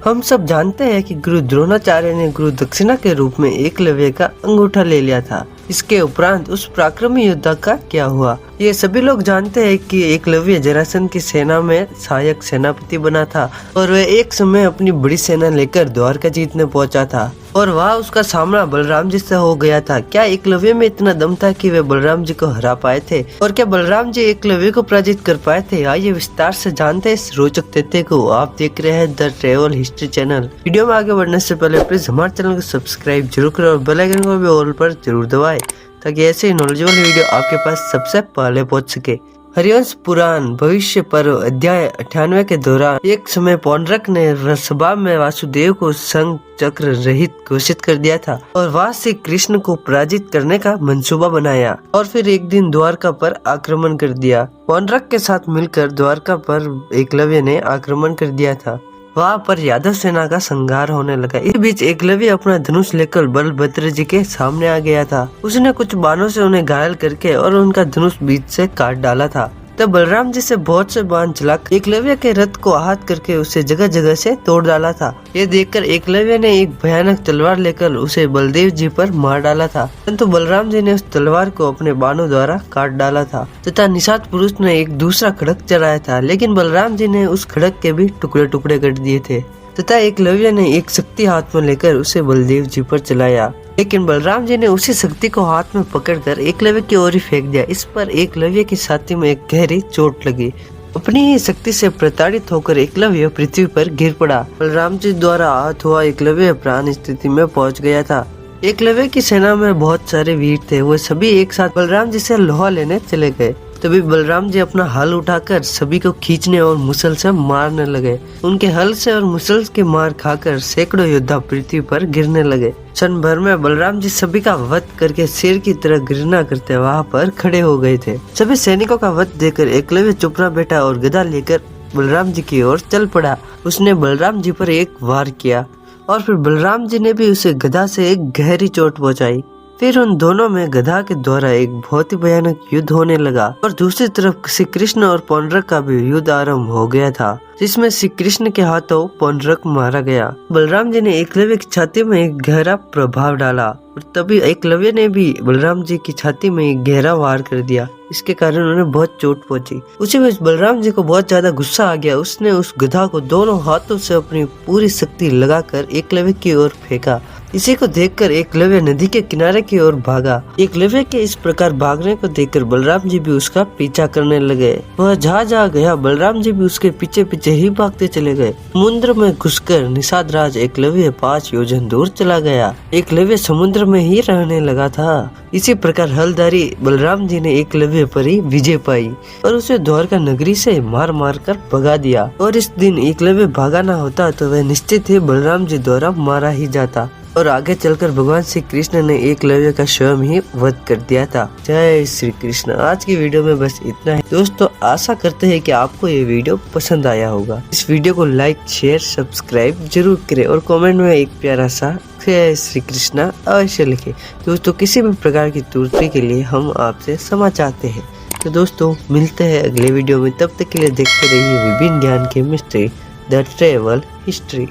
हम सब जानते हैं कि गुरु द्रोणाचार्य ने गुरु दक्षिणा के रूप में एकलव्य का अंगूठा ले लिया था। इसके उपरांत उस पराक्रमी योद्धा का क्या हुआ, ये सभी लोग जानते हैं कि एकलव्य जरासंध की सेना में सहायक सेनापति बना था और वह एक समय अपनी बड़ी सेना लेकर द्वारका जीतने पहुंचा था और वहाँ उसका सामना बलराम जी से हो गया था। क्या एकलव्य में इतना दम था कि वे बलराम जी को हरा पाए थे और क्या बलराम जी एकलव्य को पराजित कर पाए थे? आइए विस्तार से जानते हैं इस रोचक तथ्य को। आप देख रहे हैं the travel history channel. Video में आगे बढ़ने से पहले प्लीज हमारे चैनल को सब्सक्राइब जरूर करें और बेल आइकन को भी ऑल पर जरूर दबाएं ताकि ऐसे ही नॉलेजेबल वीडियो आपके पास सबसे पहले पहुंच सके। हरिवंश पुराण भविष्य पर्व अध्याय 98 के दौरान एक समय पौंड्रक ने सभा में वासुदेव को संग चक्र रहित घोषित कर दिया था और वहां से कृष्ण को पराजित करने का मंसूबा बनाया और फिर एक दिन द्वारका पर आक्रमण कर दिया। पौंड्रक के साथ मिलकर द्वारका पर एकलव्य ने आक्रमण कर दिया था। वहाँ पर यादव सेना का संहार होने लगा। इस बीच एकलव्य अपना धनुष लेकर बलभद्र जी के सामने आ गया था। उसने कुछ बाणों से उन्हें घायल करके और उनका धनुष बीच से काट डाला था। तब बलराम जी से बहुत से बाण चलाकर एकलव्य के रथ को आहत करके उसे जगह जगह से तोड़ डाला था। ये देखकर एकलव्य ने एक भयानक तलवार लेकर उसे बलदेव जी पर मार डाला था, परंतु बलराम जी ने उस तलवार को अपने बाणों द्वारा काट डाला था तथा निषाद पुरुष ने एक दूसरा खड़ग चलाया था, लेकिन बलराम जी ने उस खड़ग के भी टुकड़े टुकड़े कर दिए थे तथा एकलव्य ने एक शक्ति हाथ में लेकर उसे बलदेव जी पर चलाया, लेकिन बलराम जी ने उसी शक्ति को हाथ में पकड़कर एकलव्य की ओर ही फेंक दिया। इस पर एकलव्य की छाती में एक गहरी चोट लगी। अपनी ही शक्ति से प्रताड़ित होकर एकलव्य पृथ्वी पर गिर पड़ा। बलराम जी द्वारा आहत हुआ एकलव्य प्राण स्थिति में पहुंच गया था। एकलव्य की सेना में बहुत सारे वीर थे, वो सभी एक साथ बलराम जी से लोहा लेने चले गए। तभी बलराम जी अपना हल उठाकर सभी को खींचने और मुसल से मारने लगे। उनके हल से और मुसल के मार खाकर सैकड़ों योद्धा पृथ्वी पर गिरने लगे। क्षण भर में बलराम जी सभी का वध करके शेर की तरह गिरना करते वहां पर खड़े हो गए थे। सभी सैनिकों का वध देखकर एकलव्य चुप न बैठा और गदा लेकर बलराम जी की ओर चल पड़ा। उसने बलराम जी पर एक वार किया और फिर बलराम जी ने भी उसे गदा से एक गहरी चोट पहुंचाई। फिर उन दोनों में गधा के द्वारा एक बहुत ही भयानक युद्ध होने लगा और दूसरी तरफ श्री कृष्ण और पौंड्रक का भी युद्ध आरंभ हो गया था, जिसमें श्री कृष्ण के हाथों पौंड्रक मारा गया। बलराम जी ने एकलव्य की छाती में एक गहरा प्रभाव डाला और तभी एकलव्य ने भी बलराम जी की छाती में एक गहरा वार कर दिया। इसके कारण उन्हें बहुत चोट पहुंची। उसी बीच बलराम जी को बहुत ज्यादा गुस्सा आ गया। उसने उस गधा को दोनों हाथों से अपनी पूरी शक्ति लगाकर एकलव्य की ओर फेंका। इसी को देखकर एकलव्य नदी के किनारे की ओर भागा। एकलव्य के इस प्रकार भागने को देखकर बलराम जी भी उसका पीछा करने लगे। वह जहाँ जहाँ गया बलराम जी भी उसके पीछे पीछे ही भागते चले गए। समुद्र में घुसकर निषाद राज एकलव्य 5 योजन दूर चला गया। एकलव्य समुद्र में ही रहने लगा था। इसी प्रकार हलधारी बलराम जी ने एकलव्य पर ही विजय पाई और उसे द्वारका नगरी से मार मार कर भगा दिया। और इस दिन एकलव्य भागा न होता तो वह निश्चित ही बलराम जी द्वारा मारा ही जाता और आगे चलकर भगवान श्री कृष्ण ने एकलव्य का स्वयं ही वध कर दिया था। जय श्री कृष्ण। आज की वीडियो में बस इतना ही दोस्तों। आशा करते हैं कि आपको ये वीडियो पसंद आया होगा। इस वीडियो को लाइक शेयर सब्सक्राइब जरूर करें और कमेंट में एक प्यारा सा जय श्री कृष्ण अवश्य लिखें। दोस्तों किसी भी प्रकार की त्रुटि के लिए हम आपसे क्षमा चाहते हैं। तो दोस्तों मिलते हैं अगले वीडियो में, तब तक के लिए देखते रहिए विभिन्न ज्ञान के मिस्ट्री द ट्रेवल हिस्ट्री।